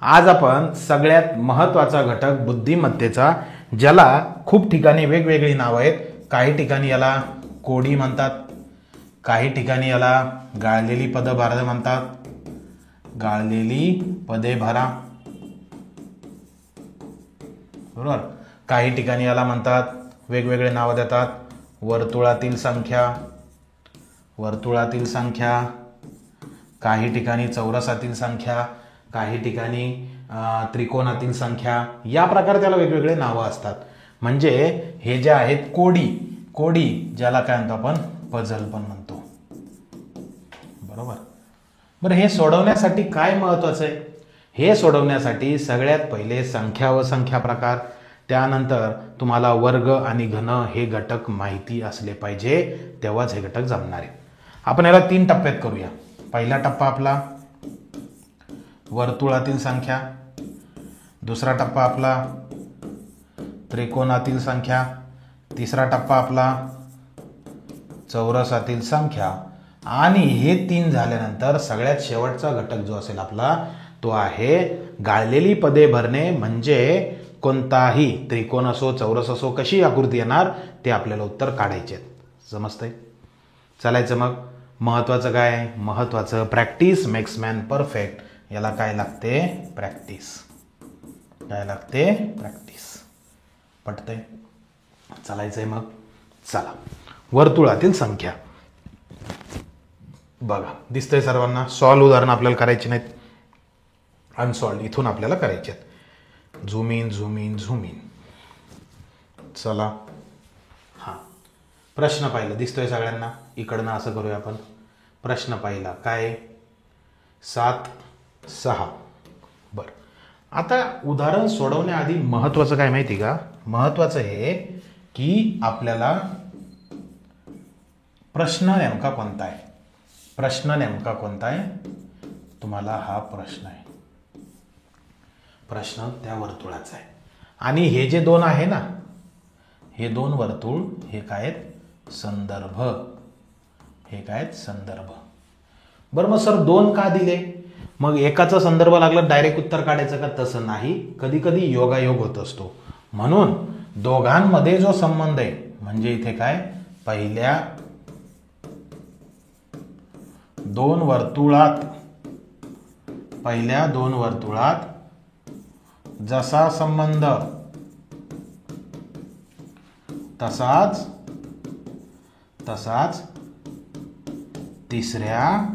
आज आपण सगळ्यात महत्त्वाचा घटक बुद्धिमत्तेचा, ज्याला खूप ठिकाणी वेगवेगळी नावं आहेत. काही ठिकाणी याला कोडी म्हणतात, काही ठिकाणी याला गाळलेली पदं भरा म्हणतात, गाळलेली पदे भरा, बरोबर. काही ठिकाणी याला म्हणतात, वेगवेगळे नावं देतात, वर्तुळातील संख्या, वर्तुळातील संख्या, काही ठिकाणी चौरसातील संख्या, काही ठिकाणी त्रिकोणातील संख्या. या प्रकारे त्याला वेगवेगळे नावं असतात. म्हणजे हे जे आहेत कोडी, कोडी ज्याला काय म्हणतो आपण पझल पण म्हणतो, बरोबर. बरं, हे सोडवण्यासाठी काय महत्वाचं आहे? हे सोडवण्यासाठी सगळ्यात पहिले संख्या व संख्या प्रकार, त्यानंतर तुम्हाला वर्ग आणि घन हे घटक माहिती असले पाहिजे, तेव्हाच हे घटक जमणार आहे. आपण याला 3 टप्प्यात करूया. पहिला टप्पा आपला वर्तुळातील संख्या, दुसरा टप्पा आपला त्रिकोणातील संख्या, तिसरा टप्पा आपला चौरसातील संख्या, आणि हे 3 झाल्यानंतर सगळ्यात शेवटचा घटक जो असेल आपला तो आहे गाळलेली पदे भरणे. म्हणजे कोणताही त्रिकोण असो, चौरस असो, कशी आकृती येणार ते आपल्याला उत्तर काढायचे. समजतंय? चालायचं मग. महत्वाचं काय? महत्वाचं प्रॅक्टिस मेक्स मॅन परफेक्ट. याला काय लागते? प्रॅक्टिस. काय लागते? प्रॅक्टिस. पटतंय? चालायचंय मग. चला, वर्तुळातील संख्या बघा, दिसतंय सर्वांना. सॉल्व उदाहरण आपल्याला करायची नाहीत, अनसॉल्व इथून आपल्याला करायचे आहेत. Zoom in, zoom in, zoom in. चला, हां, प्रश्न पाहिला दिसतोय सगळ्यांना. इकडनं असं करूया आपण. प्रश्न पाहिला काय? 7, 6. बर, आता उदाहरण सोडवण्याआधी महत्वाचं काय माहिती का? महत्वाचं हे की आपल्याला प्रश्न नेमका कोणता आहे. प्रश्न नेमका कोणता आहे? तुम्हाला हा प्रश्न आहे. प्रश्न त्या वर्तुळाचा आहे. आणि हे जे 2 आहे ना, हे 2 वर्तुळ हे काय आहेत? संदर्भ. हे काय आहेत? संदर्भ. बरं, मग सर 2 का दिले? मग एकाचा संदर्भ लागला डायरेक्ट उत्तर काढायचं का? तसं नाही. कधी कधी योगायोग होत असतो. म्हणून दोघांमध्ये जो संबंध आहे, म्हणजे इथे काय, पहिल्या 2 वर्तुळात जसा संबंध तसाच तिसऱ्या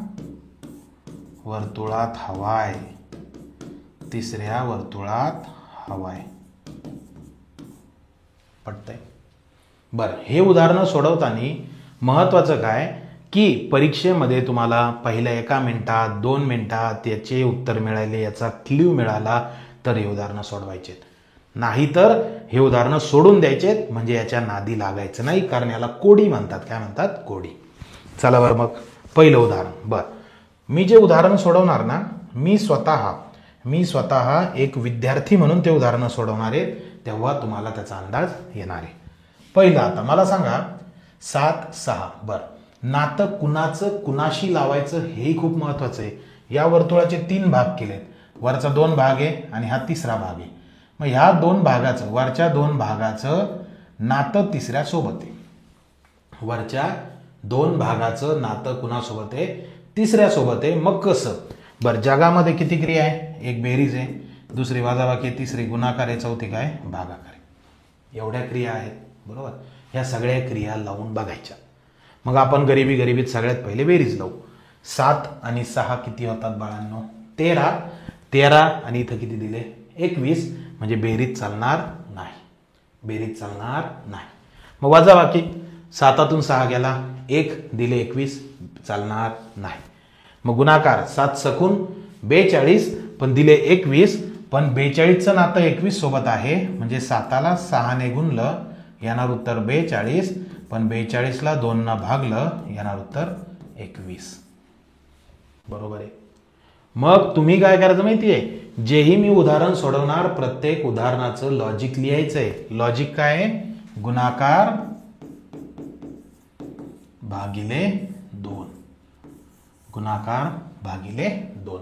वर्तुळात हवाय. तिसऱ्या वर्तुळात हवाय. पटतंय? बरं, हे उदाहरण सोडवताना महत्वाचं काय की परीक्षेमध्ये तुम्हाला पहिल्या 1 मिनिटात 2 मिनिटात याचे उत्तर मिळाले, याचा क्ल्यू मिळाला तर हे उदाहरणं सोडवायचे. नाहीतर हे उदाहरणं सोडून द्यायचे, म्हणजे याच्या नादी लागायचं नाही. कारण याला कोडी म्हणतात. काय म्हणतात? कोडी. चला बरं, मग पहिलं उदाहरण. बरं, मी जे उदाहरण सोडवणार ना, मी स्वतः एक विद्यार्थी म्हणून ते उदाहरणं सोडवणार आहे, तेव्हा तुम्हाला त्याचा अंदाज येणार आहे. पहिलं, आता मला सांगा 7, 6. बरं, नातं कुणाचं कुणाशी लावायचं हेही खूप महत्वाचं आहे. या वर्तुळाचे 3 भाग केलेत. वरचा 2 भाग आहे आणि हा तिसरा भाग आहे. मग ह्या 2 भागाचं, वरच्या 2 भागाचं नातं तिसऱ्या सोबत आहे. वरच्या 2 भागाचं नातं कुणासोबत आहे? तिसऱ्या सोबत आहे. मग कसं? बरं, जगामध्ये किती क्रिया आहे? एक बेरीज आहे, दुसरी वजाबाकी आहे, तिसरी गुणाकार आहे, चौथी काय? भागाकार आहे. एवढ्या क्रिया आहेत, बरोबर. ह्या सगळ्या क्रिया लावून बघायच्या. मग आपण गरिबीत सगळ्यात पहिले बेरीज लावू. 7 आणि 6 किती होतात बाळांनो? 13. 13 आणि इथं किती दिले? 21. म्हणजे बेरीज चालणार नाही. बेरीज चालणार नाही. मग वजाबाकी, 7तून 6 गेला, 1 दिले 21, चालणार नाही. मग गुणाकार, 7 सकून 42 पण दिले 21, पण 42चं नातं 21 सोबत आहे, म्हणजे 7ला 6ने गुणलं येणार उत्तर 42, पण 42ला 2 भागलं येणार उत्तर 21. बरोबर आहे. मग तुम्ही काय करायचं माहितीये? जेही मी उदाहरण सोडवणार प्रत्येक उदाहरणाचं लॉजिक लिहायचंय. लॉजिक काय आहे? गुणाकार भागिले 2. गुणाकार भागिले 2.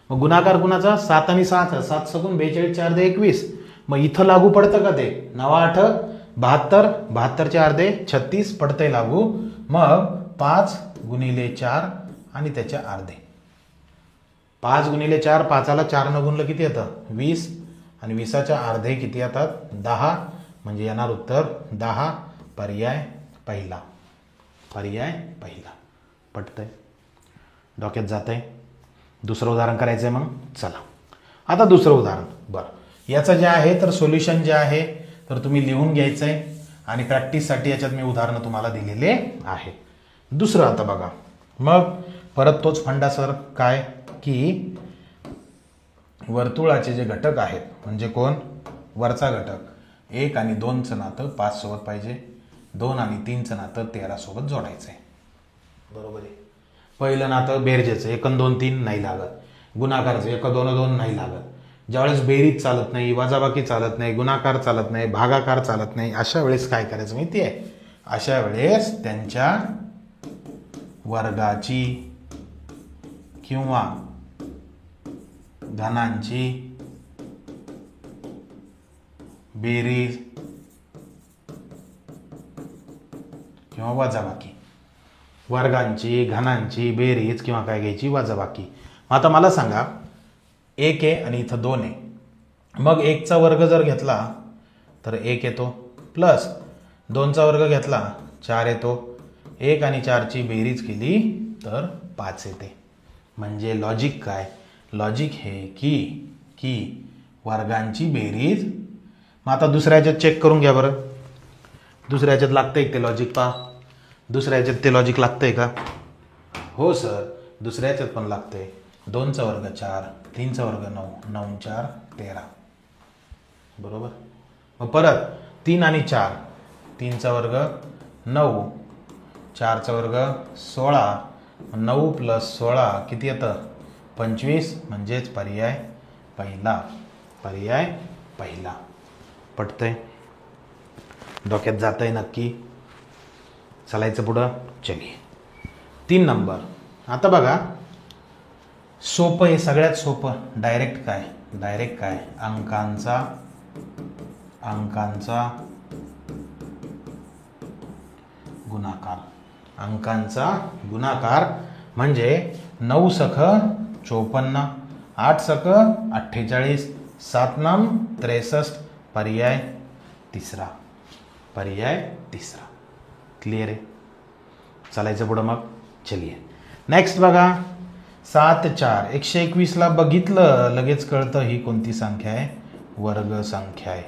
मग गुणाकार कुणाचा 7 आणि 6, 7 सकून 42, 4 दे 21. मग इथं लागू पडतं का ते? 9 8 72, 72 4 दे 36 पडतंय लागू. मग 5 गुणिले 4 आणि त्याच्या अर्धे. 5 गुणिले 4, 5ला 4 न गुणलं किती येतं? 20 आणि 20च्या अर्धे किती येतात? 10. म्हणजे येणार उत्तर 10. पर्याय पहिला. पर्याय पहिला. पटतंय? डोक्यात जातंय? दुसरं उदाहरण करायचंय मग चला. आता दुसरं उदाहरण. बरं, याचं जे आहे तर सोल्युशन जे आहे तर तुम्ही लिहून घ्यायचंय आणि प्रॅक्टिससाठी याच्यात मी उदाहरणं तुम्हाला दिलेले आहे. दुसरं आता बघा. मग परत तोच फंडा सर. काय की वर्तुळाचे जे घटक आहेत म्हणजे कोण? वरचा घटक 1 आणि 2चं नातं 5 सोबत पाहिजे. 2 आणि 3चं नातं 13 सोबत जोडायचं आहे. बरोबर आहे. पहिलं नातं बेरजेचं 1 2 3 नाही लागत. गुणाकारचं 1 2 2 नाही लागत. ज्यावेळेस बेरीज चालत नाही, वजाबाकी चालत नाही, गुणाकार चालत नाही, भागाकार चालत नाही, अशा वेळेस काय करायचं माहिती आहे? अशा वेळेस त्यांच्या वर्गाची किंवा घनांची बेरीज किंवा वजाबाकी. वर्गांची घनांची बेरीज किंवा काय घ्यायची? वजाबाकी. आता मला सांगा 1 आहे आणि इथं 2 आहे. मग 1चा वर्ग जर घेतला तर 1 येतो प्लस 2चा वर्ग घेतला 4 येतो. 1 आणि 4ची बेरीज केली तर 5 येते. म्हणजे लॉजिक काय? लॉजिक हे की वर्गांची बेरीज. मग आता दुसऱ्या ह्याच्यात चेक करून घ्या बरं. दुसऱ्या ह्याच्यात लागतंय ते लॉजिक पहा. दुसऱ्या ह्याच्यात ते लॉजिक लागतंय का? हो सर, दुसऱ्या ह्याच्यात पण लागतंय. 2चा वर्ग 4, 3चा वर्ग 9, 9 4 13. बरोबर. मग परत 3 आणि 4, 3चा वर्ग 9, 4चा वर्ग 16, 9 प्लस 16 किती येतं? 25. म्हणजेच पर्याय पहिला. पर्याय पहिला. पटतंय? डोक्यात जातंय नक्की? चालायचं पुढं. चलिये 3 नंबर. आता बघा सोपं आहे, सगळ्यात सोपं. डायरेक्ट काय? अंकांचा गुणाकार. अंकांचा गुणाकार म्हणजे 9 सख 54, 8 सख 48, 7 नम 63. पर्याय तिसरा. पर्याय तिसरा. क्लिअर आहे? चालायचं पुढं मग. चलिये नेक्स्ट बघा. 7 4 121ला बघितलं लगेच कळतं ही कोणती संख्या आहे? वर्ग संख्या आहे.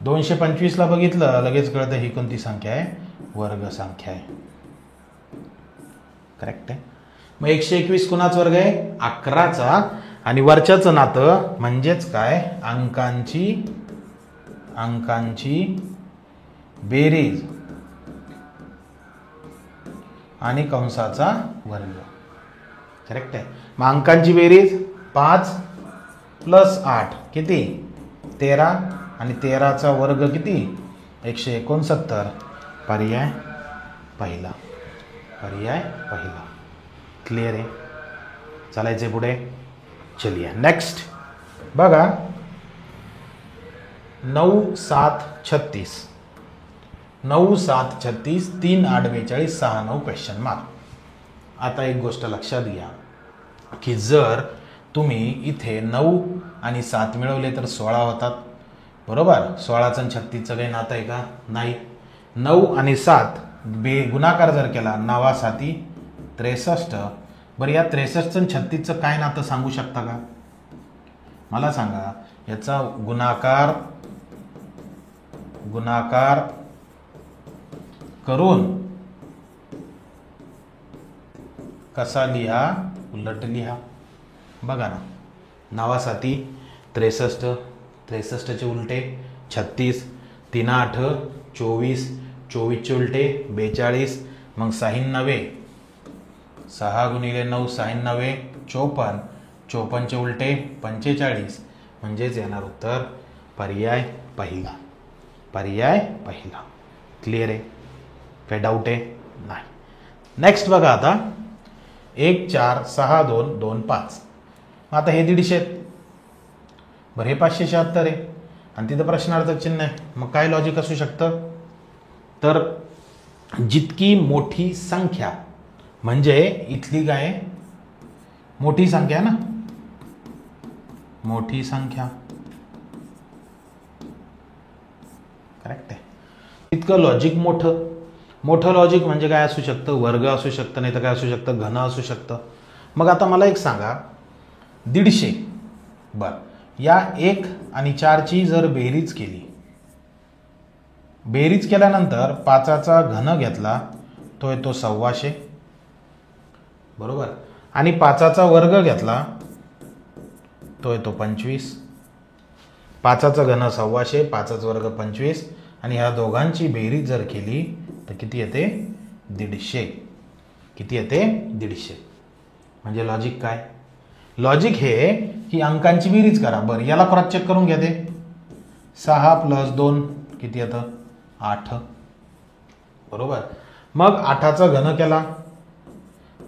225ला बघितलं लगेच कळतं ही कोणती संख्या आहे? वर्ग संख्या आहे. करेक्ट आहे. मग 121 कुणाचा वर्ग आहे? 11चा. आणि वरच्याचं नातं म्हणजेच काय? अंकांची बेरीज आणि कंसाचा वर्ग. करेक्ट आहे. मग अंकांची बेरीज 5 प्लस 8 किती? 13 आणि 13चा वर्ग किती? 169. पर्याय पहिला. पर्याय पहिला. क्लिअर आहे? चालायचे पुढे. चलिए नेक्स्ट बघा. 9 7 36, 9 7 36, 3 8 42, 6 9 क्वेश्चन मार्क. आता एक गोष्ट लक्षात घ्या की जर तुम्ही इथे 9 आणि 7 मिळवले तर 16 होतात. बरोबर. 16चं आणि 36चं काही नातं आहे का? नाही. 9 आणि 7 गुणाकार जर केला 9 7 63. बरं, या 63चं आणि 36चं काय नातं सांगू शकता का? मला सांगा. याचा गुणाकार करून कसा लिहा? उलट लिहा. बघा ना. 9 7 63, 63चे उलटे 36, 3 8 24, 24चे उलटे 42, मग 96, 6 गुणिले 9 96, 54, 54चे उलटे 45. म्हणजेच येणार उत्तर पर्याय पहिला. पर्याय पहिला. क्लिअर आहे? काही डाऊट आहे? नाही. नेक्स्ट बघा आता 1 4 6 2 2 5. आता हे 150 आहेत. बरं हे 576 आहे आणि तिथं प्रश्नार्थ चिन्ह आहे. मग काय लॉजिक असू शकतं? तर जितकी मोठी संख्या म्हणजे इथली काय मोठी संख्या ना, मोठी संख्या करेक्ट आहे, इतकं लॉजिक मोठं. मोठं लॉजिक म्हणजे काय असू शकतं? वर्ग असू शकतं, नाही तर काय असू शकतं? घन असू शकतं. मग आता मला एक सांगा, 150 बरं या 1 आणि 4ची जर बेरीज केली, बेरीज केल्यानंतर 5चा घन घेतला तो येतो 125 बरोबर, आणि 5चा वर्ग घेतला तो येतो 25. 5चा घन 125, 5चा वर्ग 25 आणि ह्या दोघांची बेरीज जर केली तर किती येते? 150. किती येते? 150. म्हणजे लॉजिक काय? लॉजिक हे की अंकांची बेरीज करा. बरं याला क्रॉस चेक करून घ्या. ते 6 + 2 किती येतं? 8 बरोबर. मग 8चा घन केला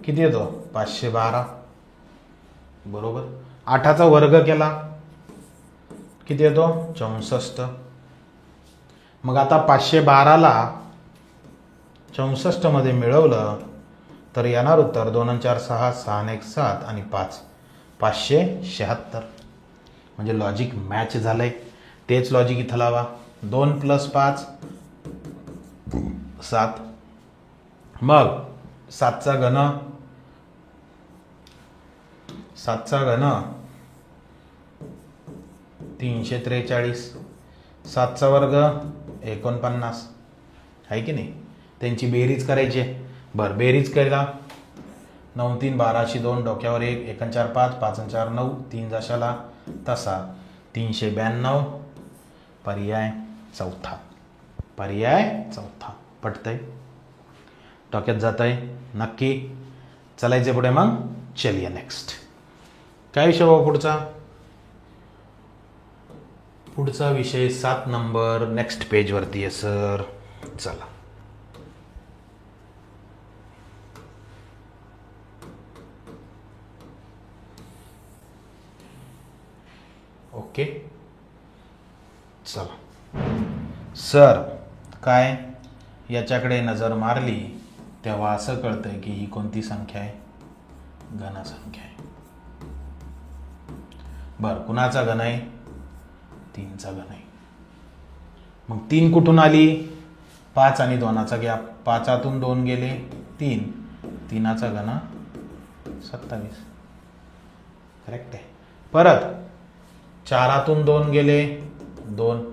किती येतो? 512 बरोबर. 8चा वर्ग केला किती येतो? 64. मग आता 512ला 64 मध्ये मिळवलं तर येणार उत्तर 2 आणि 4 6, 6 आणि 1 7 आणि 5 576. म्हणजे लॉजिक मॅच झालंय. तेच लॉजिक इथं लावा. 2 + 5 7. मग 7चा घन 343. 7चा वर्ग 49 आहे की नाही? त्यांची बेरीज करायची आहे. बरं बेरीज केला. 9 3 12शी 2 डोक्यावर 1 1 4 5 5 4 9 3 जशाला तसा 392. पर्याय चौथा. पर्याय चौथा. पटतंय? डोक्यात जात आहे नक्की? चलायचे पुढे. मग चलिए नेक्स्ट. काय विषय बाबा पुढचा? पुढचा विषय 7 नंबर नेक्स्ट पेजवरती आहे सर. चला ओके. चला सर, काय याच्याकडे नजर मारली तेव्हा असं कळतंय की ही कोणती संख्या आहे? घन संख्या आहे. बरं कुणाचा घन आहे? 3चा घन आहे. मग 3 कुठून आली? 5 आणि 2चा गॅप. 5तून 2 गेले 3. 3चा घन 27 करेक्ट आहे. परत 4तून 2 गेले 2.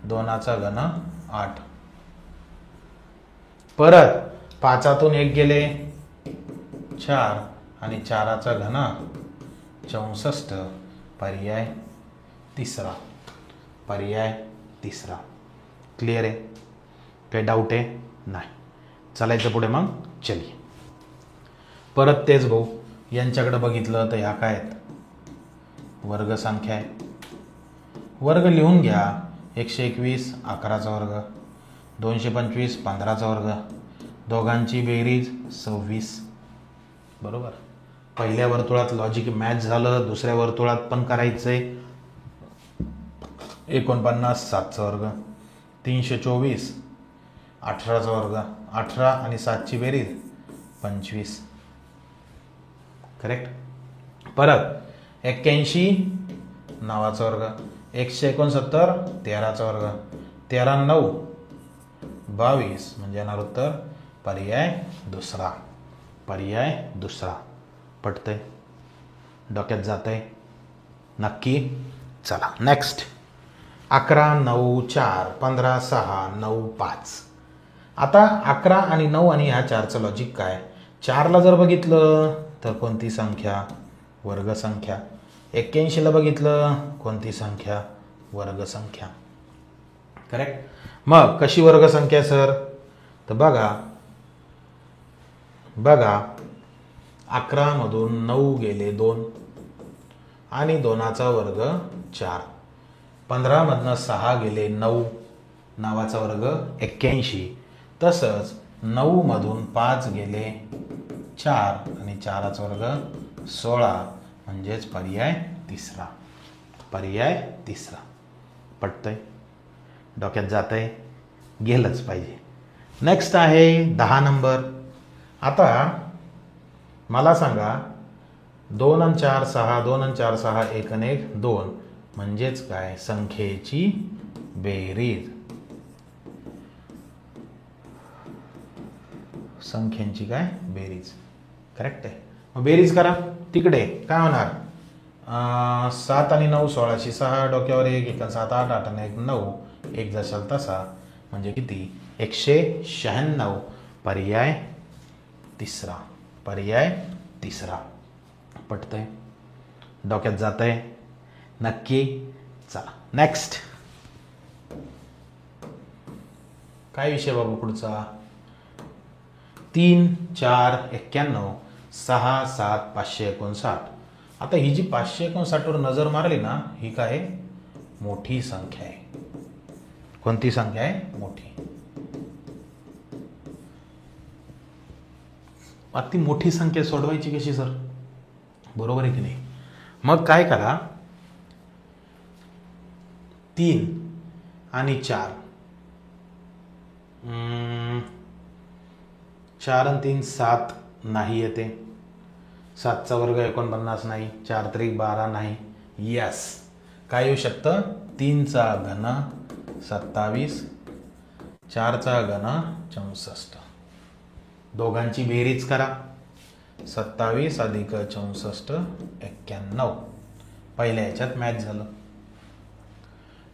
2चा घन 8. परत 5तून 1 गेले 4 आणि 4चा घन 64. पर्याय तिसरा. पर्याय तिसरा. क्लिअर आहे? काही डाऊट आहे? नाही. चालायचं पुढे. मग चलिए. परत तेच भाऊ, यांच्याकडे बघितलं तर ह्या काय आहेत? वर्ग संख्या आहे. वर्ग लिहून घ्या. 121 11चा वर्ग, 225 15चा वर्ग, दोघांची बेरीज 26 बरोबर. पहिल्या वर्तुळात लॉजिक मॅच झालं. दुसऱ्या वर्तुळात पण करायचंय. 49 7चा वर्ग, 324 18चा वर्ग, 18 आणि 7ची बेरीज 25 करेक्ट. परत 81 9चा वर्ग, 169 13चा वर्ग, 13 9 22 म्हणजे येणार उत्तर पर्याय दुसरा. पर्याय दुसरा. पटतंय? डोक्यात जातंय नक्की? चला नेक्स्ट. 11 9 4 15 6 9 5. आता 11 आणि 9 आणि ह्या 4चं लॉजिक काय? 4ला जर बघितलं तर कोणती संख्या? वर्ग संख्या. 81ला बघितलं कोणती संख्या? वर्ग संख्या करेक्ट. मग कशी वर्ग संख्या सर? तर बघा 11 मधून 9 गेले 2 आणि 2चा वर्ग 4. 15 मधनं 6 गेले 9, 9चा वर्ग 81. तसंच 9 मधून 5 गेले 4 आणि 4चा वर्ग 16 म्हणजेच पर्याय तिसरा. पर्याय तिसरा. पटतंय? डोक्यात जातंय? गेलंच पाहिजे. नेक्स्ट आहे 10 नंबर. आता मला सांगा 2 आणि 4 6, 2 आणि 4 6, 1 आणि 1 2 म्हणजेच काय? संख्येची बेरीज. संख्यांची काय? बेरीज. करेक्ट आहे. मग बेरीज करा. तिकडे काय होणार? 7 आणि 9 16शी 6, डोक्यावर 1 1 7 8 8 आणि 1 9, 1 जशाल तसा म्हणजे किती? 196. पर्याय तिसरा. पर्याय तिसरा. पटतंय? डोक्यात जातंय? नक्की. चला नेक्स्ट. काय विषय बाबू पुढचा? 3 4 91 6 7 559. आता ही जी 559 वर नजर मारली ना, ही काय? मोठी संख्या आहे. कोणती संख्या आहे? मोठी. अति मोठी संख्या सोडवायची कशी सर? बरोबर आहे की नाही? मग काय करा, 3 आणि 4 4 आणि 3 7 नाही येते. 7चा वर्ग 49 नाही. 4 त्रिक 12 नाही. यस. काय येऊ शकतं? 3चा घन 27, 4चा घन 64. दोघांची बेरीज करा. 27 अधिक 64 91. पहिल्या याच्यात मॅच झालं.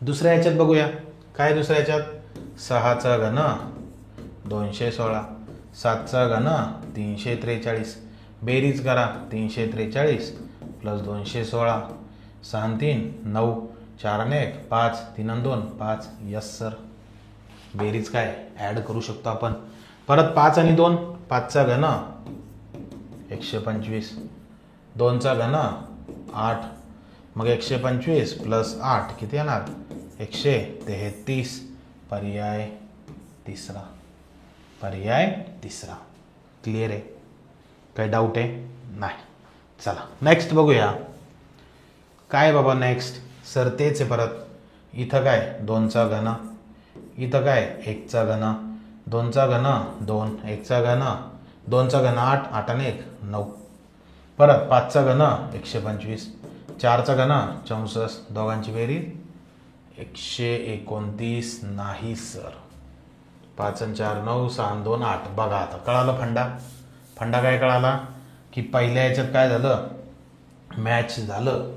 दुसऱ्या याच्यात बघूया. काय दुसऱ्या याच्यात? 6चा घन 216, 7चा घन 343. बेरीज करा. 343 प्लस 216, 6 आणि 3 9, 4 आणि 1 5, 3 आणि 2 5. Yes sir. बेरीज काय? ॲड करू शकतो आपण. परत 5 आणि 2, 5चा घन 125, 2चा घन 8, मग 125 प्लस 8 किती येणार? 133. पर्याय तिसरा. पर्याय तिसरा. क्लिअर आहे? काही डाऊट आहे? नाही. चला नेक्स्ट बघूया. काय बाबा नेक्स्ट? सर तेच आहे परत. इथं काय? 2चा घन. इथं काय? 1चा घन. 2चा घन 2, 1चा घन 2चा घन 8, 8 आणि 1 9. परत 5चा घन 125, 4चा घन 64. दोघांची बेरीज 129 नाही सर. 5 आणि 4 9, 6 आणि 2 8. बघा आता कळालं फंडा. फंडा काय कळाला? की पहिल्या याच्यात काय झालं? मॅच झालं.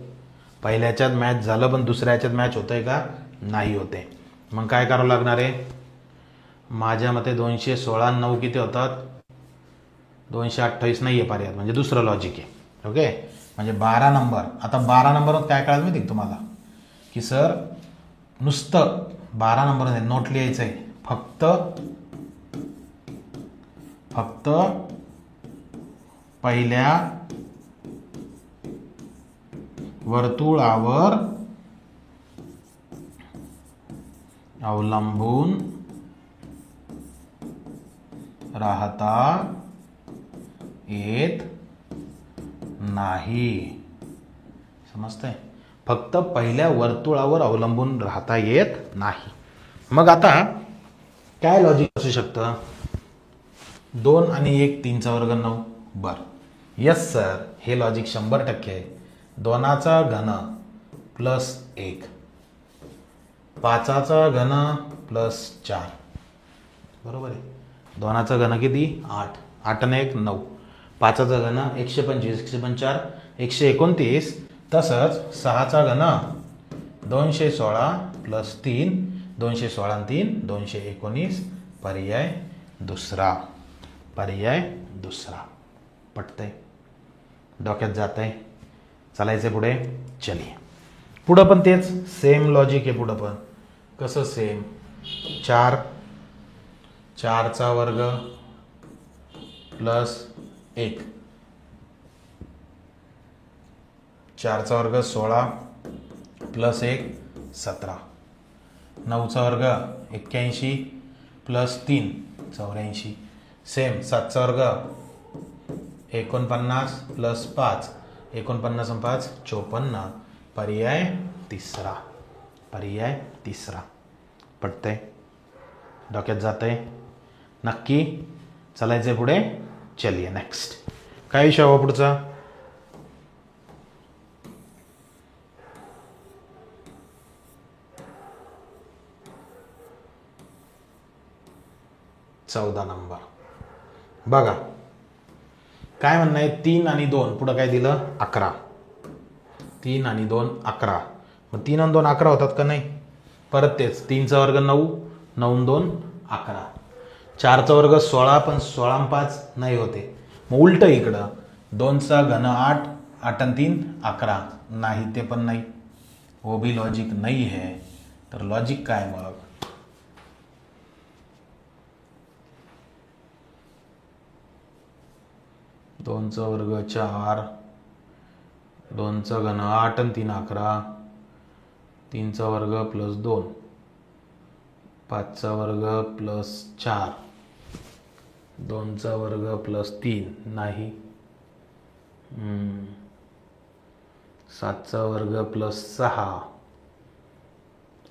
पहिल्या याच्यात मॅच झालं, पण दुसऱ्या याच्यात मॅच होतंय का? नाही होते. मग काय करावं लागणार आहे? माझ्या मते 216 9 किती होतात? 228 नाही आहे पर्याय. म्हणजे दुसरं लॉजिक आहे. ओके. म्हणजे 12 नंबर. आता 12 नंबरवर काय कळालं माहिती तुम्हाला? की सर नुसतं 12 नंबर नोट लिहायचं आहे. फक्त पहिल्या वर्तुळावर अवलंबून राहता येत नाही. समजतंय? फक्त पहिल्या वर्तुळावर अवलंबून राहता येत नाही. मग आता काय लॉजिक असू शकतं? 2 आणि 1 3चा वर्ग 9. बर. Yes sir. हे लॉजिक 100% आहे. 2चा घन प्लस 1, 5चा घन प्लस 4. बरोबर आहे? 2चा घन किती? 8, 8 आणि 1 9. 5चा घन 125, 154, 129. तसंच 6चा घन 216 प्लस 3, 216 आणि 3 219. पर्याय दुसरा. पर्याय दुसरा. पटतंय? डोक्यात जातंय? चालायचं पुढे? चलिए. पुढं पण तेच सेम लॉजिक आहे. पुढं पण कसं सेम? 4, 4चा वर्ग प्लस 1, 4चा वर्ग 16 प्लस 1 17, 9चा वर्ग 81 प्लस 3 84. सेम 7चा वर्ग 49 प्लस 5 49 आणि 5 54. पर्याय तिसरा. पर्याय तिसरा. पटतंय? डोक्यात जातंय? नक्की चालायचंय पुढे. चलिए नेक्स्ट. काय विषय हवा पुढचा? चौदा नंबर. बघा काय म्हणणं आहे. 3 आणि 2 पुढं काय दिलं? 11. 3 आणि 2 11. मग 3 आणि 2 11 होतात का नाही? परत तेच 3चा वर्ग 9, 9 आणि 2 11. 4चा वर्ग 16, पण 16 आणि 5 नाही होते. मग उलट इकडं 2चा घन 8, 8 आणि 3 11 नाही, ते पण नाही. वो भी लॉजिक नाही है. तर लॉजिक काय मग? 2चा वर्ग 4, 2चा घन 8 आणि 3 11, 3चा वर्ग प्लस 2, 5चा वर्ग प्लस 4, 2चा वर्ग प्लस 3 नाही, 7चा वर्ग प्लस 6.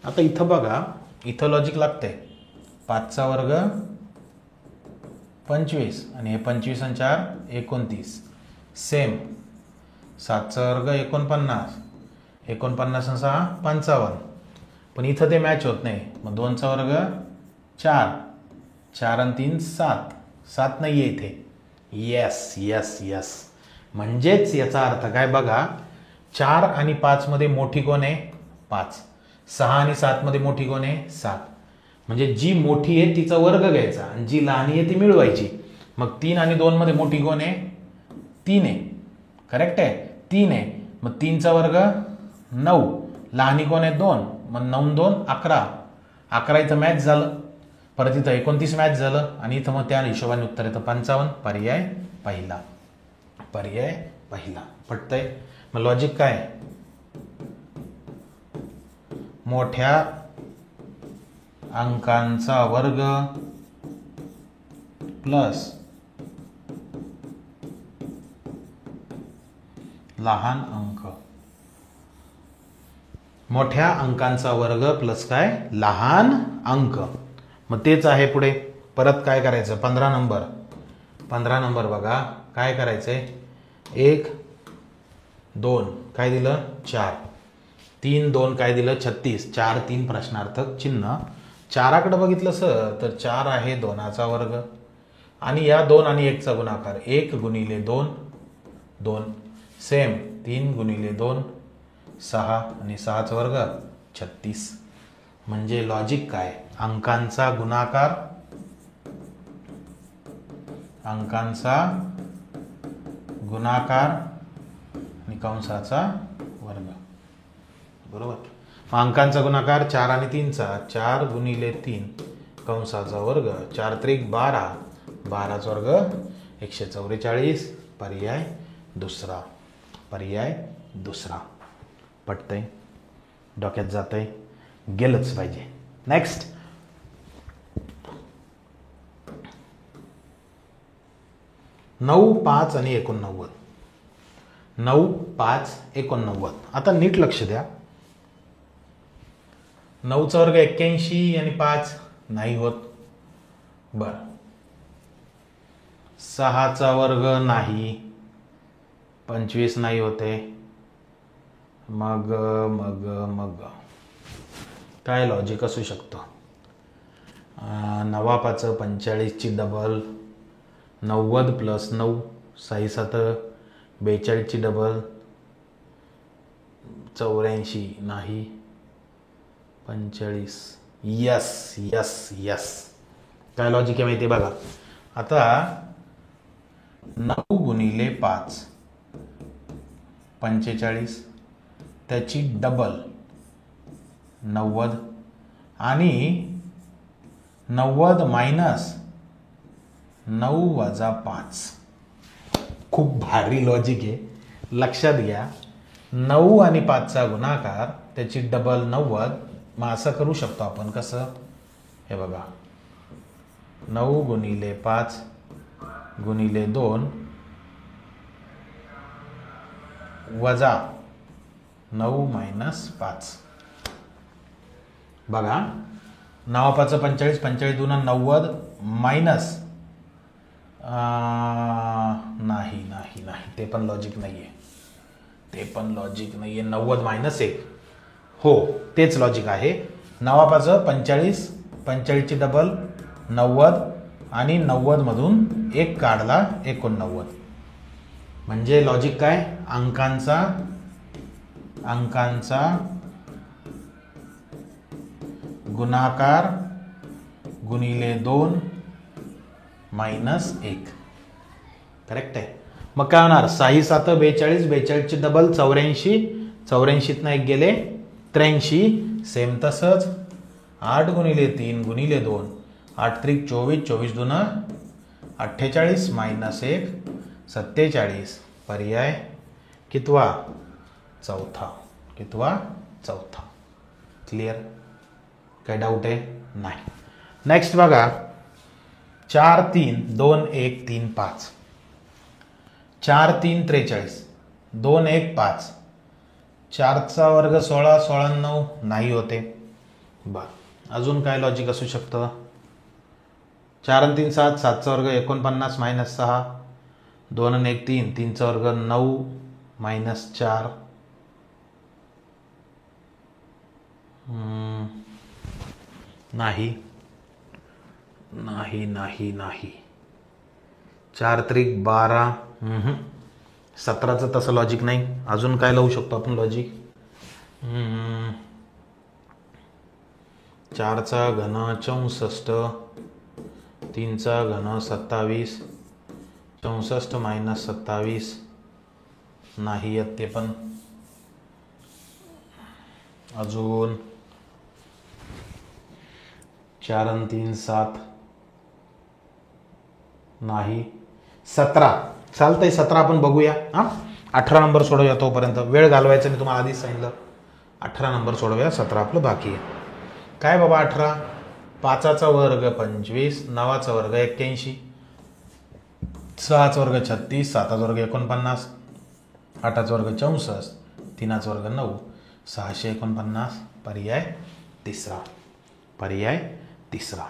आता इथं बघा, इथं लॉजिक लागतंय. 5चा वर्ग 25 आणि हे 25 आणि 4 29. सेम 7चा वर्ग 49, 49 आणि 6 55. पण इथं ते मॅच होत नाही. मग 2चा वर्ग 4, 4 आणि 3 7, 7 नाही आहे इथे. Yes yes yes. म्हणजेच याचा अर्थ काय बघा, 4 आणि 5 मध्ये मोठी कोण आहे? 5. 6 आणि 7 मध्ये मोठी कोण आहे? 7. म्हणजे जी मोठी आहे तिचा वर्ग घ्यायचा आणि जी लहान आहे ती मिळवायची. मग 3 आणि 2 मध्ये मोठी कोण आहे? 3 आहे. करेक्ट आहे? 3 आहे. मग 3चा वर्ग 9, लहानी कोण आहे? 2. मग 9 2 11. 11 इथं मॅच झालं. परत इथं 29 मॅच झालं आणि इथं मग त्या हिशोबाने उत्तर येतं 55. पर्याय पहिला. पर्याय पहिला. पटतंय? मग लॉजिक काय? मोठ्या अंकांचा वर्ग प्लस लहान अंक. मोठ्या अंकांचा वर्ग प्लस काय? लहान अंक. मग तेच आहे पुढे. परत काय करायचं? 15 नंबर. 15 नंबर बघा काय करायचंय. 1 2 काय दिलं? 4. 3 2 काय दिलं? 36. 4 3 प्रश्नार्थक चिन्ह. 4कडे बघितलं सर तर 4 आहे 2चा वर्ग आणि या 2 आणि 1चा गुणाकार 1 गुणिले 2 2. सेम 3 गुणिले 2 6 आणि 6चा वर्ग 36. म्हणजे लॉजिक काय? अंकांचा गुणाकार, अंकांचा गुणाकार आणि कंसाचा वर्ग. बरोबर. अंकांचा गुणाकार 4 आणि 3चा 4 गुणिले 3 कंसाचा वर्ग 4 त्रिक 12, 12चा वर्ग 144. पर्याय दुसरा. पर्याय दुसरा. पटतंय? डोक्यात जातंय? गेलंच पाहिजे. नेक्स्ट. नऊ 5 आणि 89. 9 5 89. आता नीट लक्ष द्या. 9चा वर्ग 81 आणि 5 नाही होत. बर. 6चा वर्ग नाही, 25 नाही होते. मग मग मग काय लॉजिक असू शकतं? 9 5 45 ची डबल, 90 प्लस 9 6 7 42 ची डबल, 84 नाही, 45. Yes yes yes. काय लॉजिक आहे माहिती आहे बघा. आता 9 गुणिले 5 45, त्याची डबल 90 आणि 90 मायनस 9 वजा 5. खूप भारी लॉजिक आहे. लक्षात घ्या. 9 आणि 5चा गुणाकार त्याची डबल 90. मग असं करू शकतो आपण. कसं? हे बघा 9 गुणिले 5 गुणिले 2 वजा 9 मायनस 5. बघा 9 5 45, 45 2 90 मायनस नाही नाही नाही, ते पण लॉजिक नाही आहे, ते पण लॉजिक नाही आहे. 90 मायनस 1, हो तेच लॉजिक आहे. 9 5 45, 45 ची डबल 90 आणि 90 मधून 1 काढला 89. म्हणजे लॉजिक काय, अंकांचा गुणाकार गुणिले 2 मायनस 1. करेक्ट आहे. मग काय होणार, 6 7 42, 42 ची डबल 84, 84 एक गेले 83. सेम तसंच 8 गुणिले 3 गुणिले 2, 8 3 24, 24 2 48 मायनस 1 47. पर्याय कितवा, चौथा. क्लिअर, काय डाऊट आहे, नाही. नेक्स्ट बघा 4 3 2 1 3 5, 4 3 43, 2 1 5, 4 चा वर्ग 16, 16 9 नाही होते. बर, अजून काय लॉजिक असू शकतं. 4 आणि 3 7, 7 चा वर्ग 49 मायनस 6, 2 आणि 1 3, 3 चा वर्ग 9 मायनस 4. नाही नाही नाही नाही, 4 त्रिक 12. 17चं तसं लॉजिक नाही. अजून काय लावू शकतो आपण लॉजिक. 4 चा घन 64, 3 चा घन 27, 64 मायनस 27 नाही येत ते पण. अजून 4 आणि 3 7 नाही. 17 चालतंय, 17 आपण बघूया. 18 नंबर सोडवूया, तोपर्यंत वेळ घालवायचा मी तुम्हाला आधीच सांगितलं. 18 नंबर सोडवूया, 17 आपलं बाकी आहे. काय बाबा 18, 5चा वर्ग 25, 9चा वर्ग 81, 6चा वर्ग 36, 7चा वर्ग 49, 8चा वर्ग 64, 3चा वर्ग 9, 649. पर्याय तिसरा.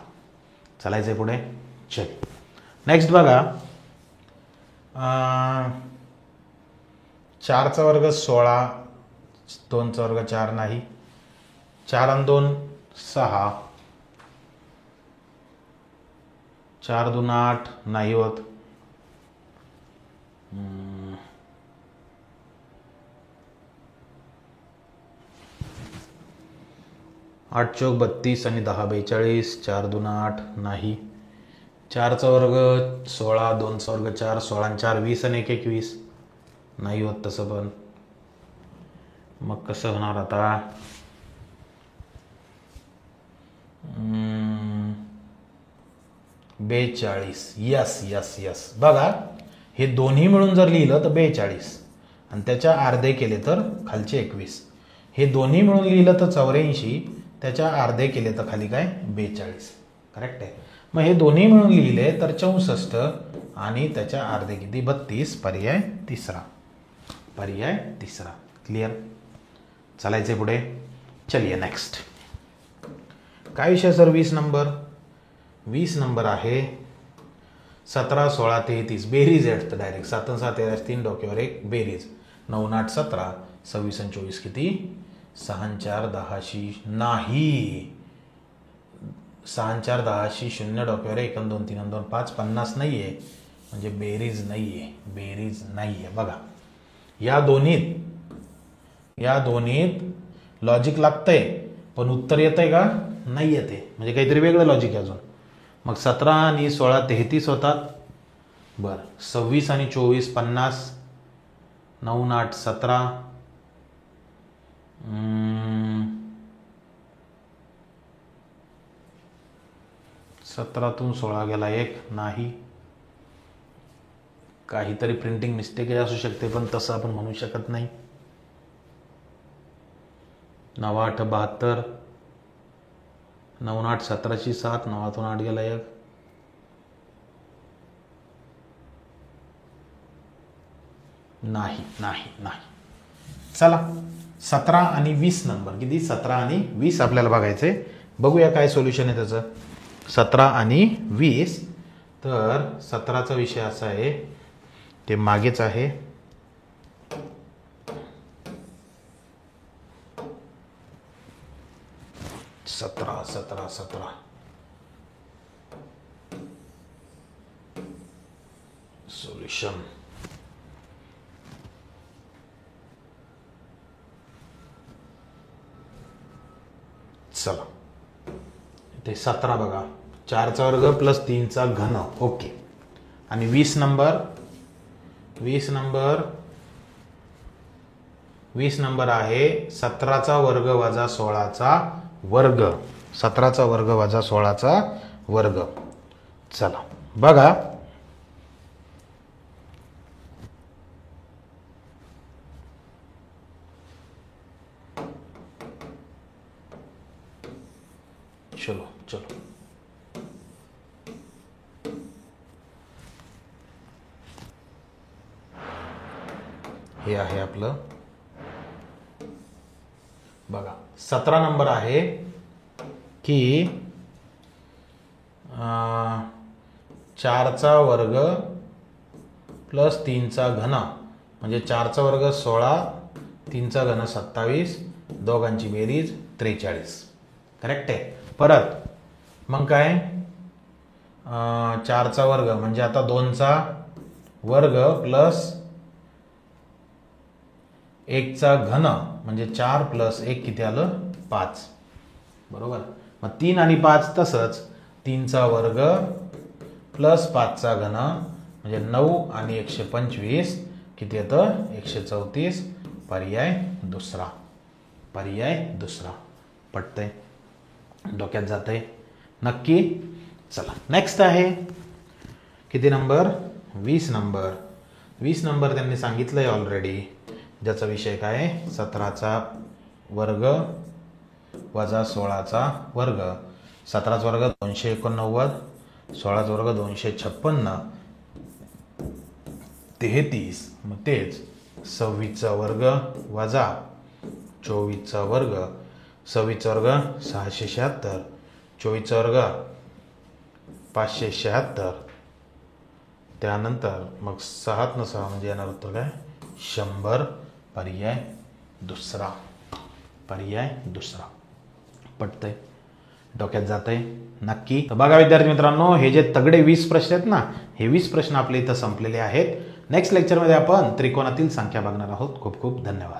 चालायचंय पुढे. चल नेक्स्ट बघा 4चा वर्ग 16, 2चा वर्ग 4 नाही, 4 आणि 2 6, 4 2 8 नाही होत. 8 चौक 32 आणि 10 42, 4 2 8 नाही. 4चा वर्ग 16, 2चा वर्ग 4, 16 आणि 4 20 आणि 1 21 नाही होत तसं पण. मग कसं होणार आता. 42. Yes yes yes. बघा हे दोन्ही मिळून जर लिहिलं तर 42 आणि त्याच्या अर्धे केले तर खालचे 21. हे दोन्ही मिळून लिहिलं तर 84, त्याच्या अर्धे केले तर खाली काय 42. करेक्ट आहे. मग हे दोन्ही मिळून लिहिले तर 64 आणि त्याच्या अर्धे किती 32. पर्याय तिसरा. क्लिअर. चालायचे पुढे. चलिए नेक्स्ट. काय विषय सर 20 नंबर आहे 17 16 33. बेरीज आहेत डायरेक्ट. 7 7 13 3 डोक्यावर 1 बेरीज. 9 8 17, 26 आणि 24 किती 6 4 10 नाही. 6 4 10 0 डोक्यावर 1 2 3 2 5 50 नाहीये. म्हणजे बेरीज नाहीये. बघा या दोन्हीत लॉजिक लागतंय पण उत्तर येतंय का नाही येते. म्हणजे काहीतरी वेगळं लॉजिक आहे अजून. मग 17 आणि 16 33 होतात. बरं 26 आणि 24 50, 9 8 17, 17तून 16 गेला 1 नाही. काहीतरी प्रिंटिंग मिस्टेक असू शकते पण तसं आपण म्हणू शकत नाही. 9 8 72, 9 8 17ची 7, 9तून 8 गेला 1. नाही. चला 17 आणि 20 नंबर किती 17 आणि 20 आपल्याला बघायचे. बघूया काय सोल्युशन आहे त्याचं. 17 आणि 20. तर 17चा विषय असा आहे ते मागेच आहे. 17 सोल्युशन. चला ते 17 बघा 4चा वर्ग प्लस 3चा घन. ओके. आणि 20 नंबर आहे 17चा वर्ग वजा 16चा वर्ग. 17चा वर्ग वजा 16चा वर्ग. चला बघा चलो चलो हे आहे आपलं बघा 17 नंबर आहे की 4चा वर्ग प्लस 3चा घन म्हणजे 4चा वर्ग 16 3चा घन 27 दोघांची बेरीज 43. करेक्ट आहे. परत मग काय 4चा वर्ग म्हणजे आता 2चा वर्ग प्लस 1चा घन म्हणजे 4 प्लस 1 किती आलं 5. बरोबर. मग 3 आणि 5 तसंच 3चा वर्ग प्लस 5चा घन म्हणजे 9 आणि 125 किती येतं 134. पर्याय दुसरा. पटतंय डोक्यात जातंय नक्की. चला नेक्स्ट आहे किती नंबर 20 नंबर त्यांनी सांगितलंय ऑलरेडी. ज्याचा विषय काय 17चा वर्ग वजा 16चा वर्ग. 17चा वर्ग 289 16चा वर्ग 256 33. मग तेच 26चा वर्ग वजा 24चा वर्ग. 26चा वर्ग 676 24चा वर्ग 576. त्यानंतर मग 6 न 6 म्हणजे येणार उत्तर काय 100. पर्याय दुसरा. पटतंय डोक्यात जातंय नक्की. तर बघा विद्यार्थी मित्रांनो हे जे तगडे 20 प्रश्न आहेत ना हे 20 प्रश्न आपले इथं संपलेले आहेत. नेक्स्ट लेक्चरमध्ये आपण त्रिकोणातील संख्या बघणार आहोत. खूप खूप धन्यवाद.